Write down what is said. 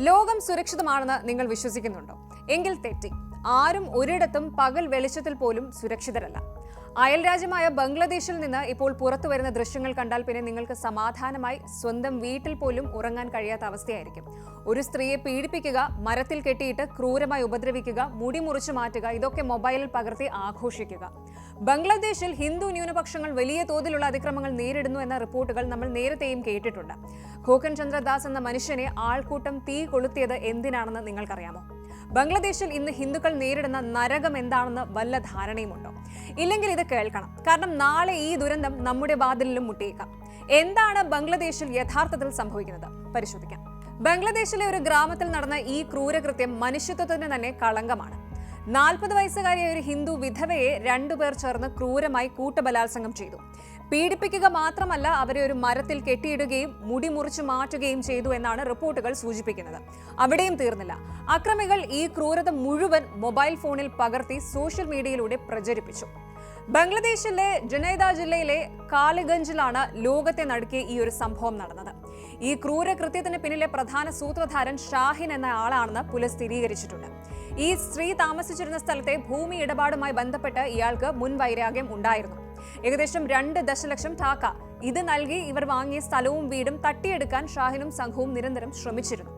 ലോകം സുരക്ഷിതമാണെന്ന് നിങ്ങൾ വിശ്വസിക്കുന്നുണ്ടോ? എങ്കിൽ തെറ്റി. ആരും ഒരിടത്തും പകൽ വെളിച്ചത്തിൽ പോലും സുരക്ഷിതരല്ല. അയൽരാജ്യമായ ബംഗ്ലാദേശിൽ നിന്ന് ഇപ്പോൾ പുറത്തു വരുന്ന ദൃശ്യങ്ങൾ കണ്ടാൽ പിന്നെ നിങ്ങൾക്ക് സമാധാനമായി സ്വന്തം വീട്ടിൽ പോലും ഉറങ്ങാൻ കഴിയാത്ത അവസ്ഥയായിരിക്കും. ഒരു സ്ത്രീയെ പീഡിപ്പിക്കുക, മരത്തിൽ കെട്ടിയിട്ട് ക്രൂരമായി ഉപദ്രവിക്കുക, മുടി മുറിച്ചു മാറ്റുക, ഇതൊക്കെ മൊബൈലിൽ പകർത്തി ആഘോഷിക്കുക. ബംഗ്ലാദേശിൽ ഹിന്ദു ന്യൂനപക്ഷങ്ങൾ വലിയ തോതിലുള്ള അതിക്രമങ്ങൾ നേരിടുന്നു എന്ന റിപ്പോർട്ടുകൾ നമ്മൾ നേരത്തെയും കേട്ടിട്ടുണ്ട്. ഖോക്കൻ ചന്ദ്രദാസ് എന്ന മനുഷ്യനെ ആൾക്കൂട്ടം തീ കൊളുത്തിയത് എന്തിനാണെന്ന് നിങ്ങൾക്കറിയാമോ? ബംഗ്ലാദേശിൽ ഇന്ന് ഹിന്ദുക്കൾ നേരിടുന്ന നരകം എന്താണെന്ന് വല്ല ധാരണയുമുണ്ടോ? ഇല്ലെങ്കിൽ ഇത് കേൾക്കണം, കാരണം നാളെ ഈ ദുരന്തം നമ്മുടെ വാതിലിലും മുട്ടിയേക്കാം. എന്താണ് ബംഗ്ലാദേശിൽ യഥാർത്ഥത്തിൽ സംഭവിക്കുന്നത്? പരിശോധിക്കാം. ബംഗ്ലാദേശിലെ ഒരു ഗ്രാമത്തിൽ നടന്ന ഈ ക്രൂരകൃത്യം മനുഷ്യത്വത്തിന് തന്നെ കളങ്കമാണ്. 40 വയസ്സുകാരിയായ ഒരു ഹിന്ദു വിധവയെ 2 പേർ ചേർന്ന് ക്രൂരമായി കൂട്ടബലാത്സംഗം ചെയ്തു. പീഡിപ്പിക്കുക മാത്രമല്ല, അവരെ ഒരു മരത്തിൽ കെട്ടിയിടുകയും മുടി മുറിച്ചു മാറ്റുകയും ചെയ്തു എന്നാണ് റിപ്പോർട്ടുകൾ സൂചിപ്പിക്കുന്നത്. അവിടെയും തീർന്നില്ല. അക്രമികൾ ഈ ക്രൂരത മുഴുവൻ മൊബൈൽ ഫോണിൽ പകർത്തി സോഷ്യൽ മീഡിയയിലൂടെ പ്രചരിപ്പിച്ചു. ബംഗ്ലാദേശിലെ ജുനൈദ ജില്ലയിലെ കാലിഗഞ്ചിലാണ് ലോകത്തെ നടുക്കിയ ഈ ഒരു സംഭവം നടന്നത്. ഈ ക്രൂരകൃത്യത്തിന് പിന്നിലെ പ്രധാന സൂത്രധാരൻ ഷാഹിൻ എന്ന ആളാണെന്ന് പോലീസ് സ്ഥിരീകരിച്ചിട്ടുണ്ട്. ഈ സ്ത്രീ താമസിച്ചിരുന്ന സ്ഥലത്തെ ഭൂമി ഇടപാടുമായി ബന്ധപ്പെട്ട് ഇയാൾക്ക് മുൻവൈരാഗ്യം ഉണ്ടായിരുന്നു. ഏകദേശം 2 ദശലക്ഷം ടാക്ക ഇത് നൽകി ഇവർ വാങ്ങിയ സ്ഥലവും വീടും തട്ടിയെടുക്കാൻ ഷാഹിനും സംഘവും നിരന്തരം ശ്രമിച്ചിരുന്നു.